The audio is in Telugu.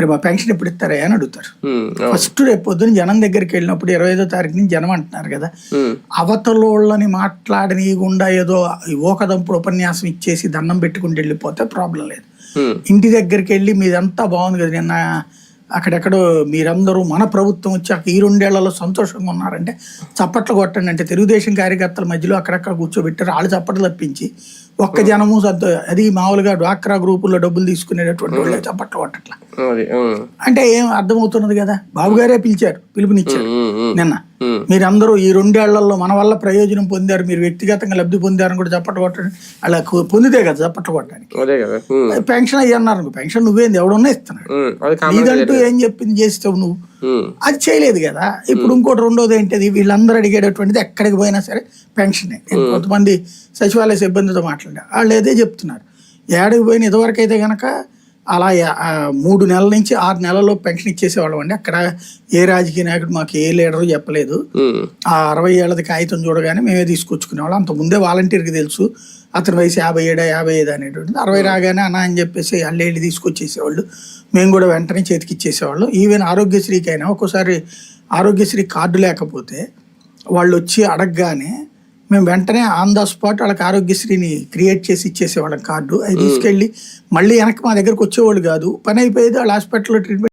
మరి మా పెన్షన్ ఎప్పుడు ఇస్తారా అని అడుగుతారు. ఫస్ట్ రేపు పొద్దున్న జనం దగ్గరికి వెళ్ళినప్పుడు 25వ తారీఖు నుంచి జనం అంటున్నారు కదా, అవతలోళ్ళని మాట్లాడనీయకుండా ఏదో ఓకదంపుడు ఉపన్యాసం ఇచ్చేసి దండం పెట్టుకుంటూ వెళ్ళిపోతే ప్రాబ్లం లేదు. ఇంటి దగ్గరికి వెళ్ళి మీదంతా బాగుంది కదా, నిన్న అక్కడెక్కడో మీరందరూ మన ప్రభుత్వం వచ్చాక ఈ 2 ఏళ్లలో సంతోషంగా ఉన్నారంటే చప్పట్లు కొట్టండి అంటే తెలుగుదేశం కార్యకర్తల మధ్యలో అక్కడక్కడ కూర్చోబెట్టారు. వాళ్ళు చప్పట్లు తప్పించి ఒక్క జనము అది మామూలుగా డ్వాక్రా గ్రూపుల్లో డబ్బులు తీసుకునేటటువంటి వాళ్ళే చప్పట్లు కొట్టట్లా. అంటే ఏం అర్థమవుతున్నది కదా, బాబు గారే పిలుపునిచ్చారు నిన్న, మీరందరూ ఈ 2 ఏళ్లలో మన వల్ల ప్రయోజనం పొందారు, మీరు వ్యక్తిగతంగా లబ్ధి పొందారని కూడా చప్పట్లు కొట్టండి. అలా పొందితే కదా చప్పట్లు కొట్టడానికి. పెన్షన్ అయ్యి అన్నారు, పెన్షన్ నువ్వేంది ఎవడున్నా ఇస్తున్నాడు, ఇదంటూ ఏం చెప్పింది చేస్తావు నువ్వు, అది చేయలేదు కదా. ఇప్పుడు ఇంకోటి రెండోది ఏంటిది, వీళ్ళందరూ అడిగేటటువంటిది ఎక్కడికి పోయినా సరే పెన్షనే. కొంతమంది సచివాలయ సిబ్బందితో మాట్లాడారు, వాళ్ళు అదే చెప్తున్నారు. ఏడకి పోయిన ఇదివరకు అయితే కనుక అలా 3 నెలల నుంచి 6 నెలల్లో పెన్షన్ ఇచ్చేసేవాళ్ళం అండి. అక్కడ ఏ రాజకీయ నాయకుడు మాకు ఏ లీడరు చెప్పలేదు. ఆ 60 ఏళ్ళది కాగితం చూడగానే మేమే తీసుకొచ్చుకునేవాళ్ళం. అంత ముందే వాలంటీర్కి తెలుసు అతని వయసు 57 55 అనేటువంటిది. 60 రాగానే అన్న అని చెప్పేసి అల్లేళ్ళు తీసుకొచ్చేసేవాళ్ళు. మేము కూడా వెంటనే చేతికి ఇచ్చేసేవాళ్ళు. ఈవెన్ ఆరోగ్యశ్రీకి అయినా ఒక్కోసారి ఆరోగ్యశ్రీ కార్డు లేకపోతే వాళ్ళు వచ్చి అడగగానే మేము వెంటనే ఆన్ ద స్పాట్ వాళ్ళకి ఆరోగ్యశ్రీని క్రియేట్ చేసి ఇచ్చేసేవాళ్ళం కార్డు. అది తీసుకెళ్ళి మళ్ళీ వెనక్కి మా దగ్గరకు వచ్చేవాళ్ళు కాదు. పని అయిపోయేది, వాళ్ళ హాస్పిటల్లో ట్రీట్మెంట్